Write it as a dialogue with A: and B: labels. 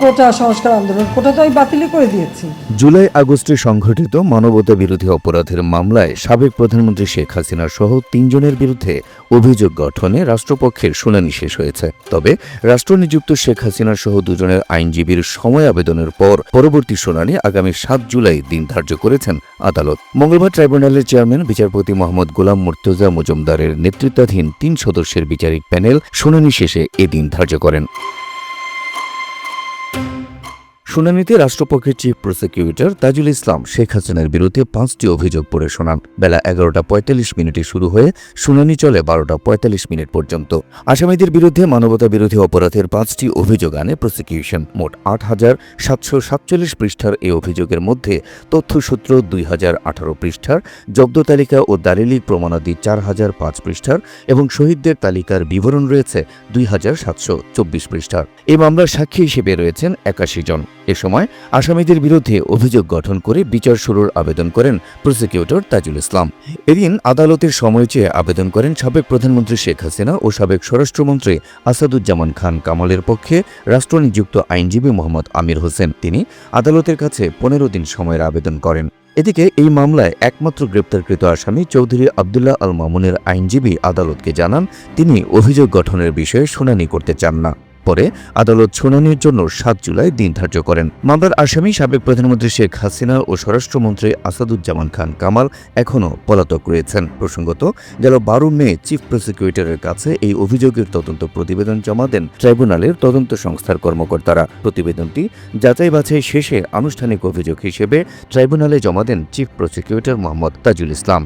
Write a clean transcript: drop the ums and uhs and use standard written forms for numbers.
A: কোটা সংস্কার আন্দোলন, কোটা তো আমি বাতিলই করে দিয়েছি।
B: জুলাই আগস্টে সংঘটিত মানবতা বিরোধী অপরাধের মামলায় সাবেক প্রধানমন্ত্রী শেখ হাসিনা সহ ৩ জনের বিরুদ্ধে অভিযোগ গঠনে রাষ্ট্রপক্ষের শুনানি শেষ হয়েছে। তবে রাষ্ট্রনিযুক্ত শেখ হাসিনা সহ 2 জনের আইনজীবীর সময় আবেদনের পর পরবর্তী শুনানি আগামী 7 জুলাই দিন ধার্য করেছেন আদালত। মঙ্গলবার ট্রাইব্যুনালের চেয়ারম্যান বিচারপতি মোহাম্মদ গোলাম মুর্তজা মজুমদারের নেতৃত্বাধীন 3 সদস্যের বিচারিক প্যানেল শুনানি শেষে এ দিন ধার্য করেন। শুনানিতে রাষ্ট্রপক্ষের চিফ প্রসিকিউটর তাজুল ইসলাম শেখ হাসিনার বিরুদ্ধে 5টি অভিযোগ পড়ে শোনান। বেলা 11:45 শুরু হয়ে শুনানি চলে 12:45 পর্যন্ত। আসামিদের বিরুদ্ধে মানবতা বিরোধী অপরাধের 5টি অভিযোগ আনে প্রসিকিউশন। মোট 8,747 পৃষ্ঠার এই অভিযোগের মধ্যে তথ্যসূত্র 2,018 পৃষ্ঠার, জব্দ তালিকা ও দালিলিক প্রমাণাদি 4,005 পৃষ্ঠার এবং শহীদদের তালিকার বিবরণ রয়েছে 2,724 পৃষ্ঠার। এই মামলার সাক্ষী হিসেবে রয়েছেন 81 জন। এ সময় আসামিদের বিরুদ্ধে অভিযোগ গঠন করে বিচার শুরুর আবেদন করেন প্রসিকিউটর তাজুল ইসলাম। এদিন আদালতের সময় চেয়ে আবেদন করেন সাবেক প্রধানমন্ত্রী শেখ হাসিনা ও সাবেক স্বরাষ্ট্রমন্ত্রী আসাদুজ্জামান খান কামালের পক্ষে রাষ্ট্রনিযুক্ত আইনজীবী মোহাম্মদ আমির হোসেন। তিনি আদালতের কাছে 15 দিন সময়ের আবেদন করেন। এদিকে এই মামলায় একমাত্র গ্রেপ্তারকৃত আসামি চৌধুরী আবদুল্লাহ আল মামুনের আইনজীবী আদালতকে জানান তিনি অভিযোগ গঠনের বিষয়ে শুনানি করতে চান না। পরে আদালত শুনানির জন্য 7 জুলাই দিন ধার্য করেন। মামলার আসামি সাবেক প্রধানমন্ত্রী শেখ হাসিনা ও স্বরাষ্ট্রমন্ত্রী আসাদুজ্জামান খান কামাল এখনও পলাতক রয়েছেন। প্রসঙ্গত, গেল 12 মে চিফ প্রসিকিউটরের কাছে এই অভিযোগের তদন্ত প্রতিবেদন জমা দেন ট্রাইব্যুনালের তদন্ত সংস্থার কর্মকর্তারা। প্রতিবেদনটি যাচাই বাছাই শেষে আনুষ্ঠানিক অভিযোগ হিসেবে ট্রাইব্যুনালে জমা দেন চিফ প্রসিকিউটর মোহাম্মদ তাজুল ইসলাম।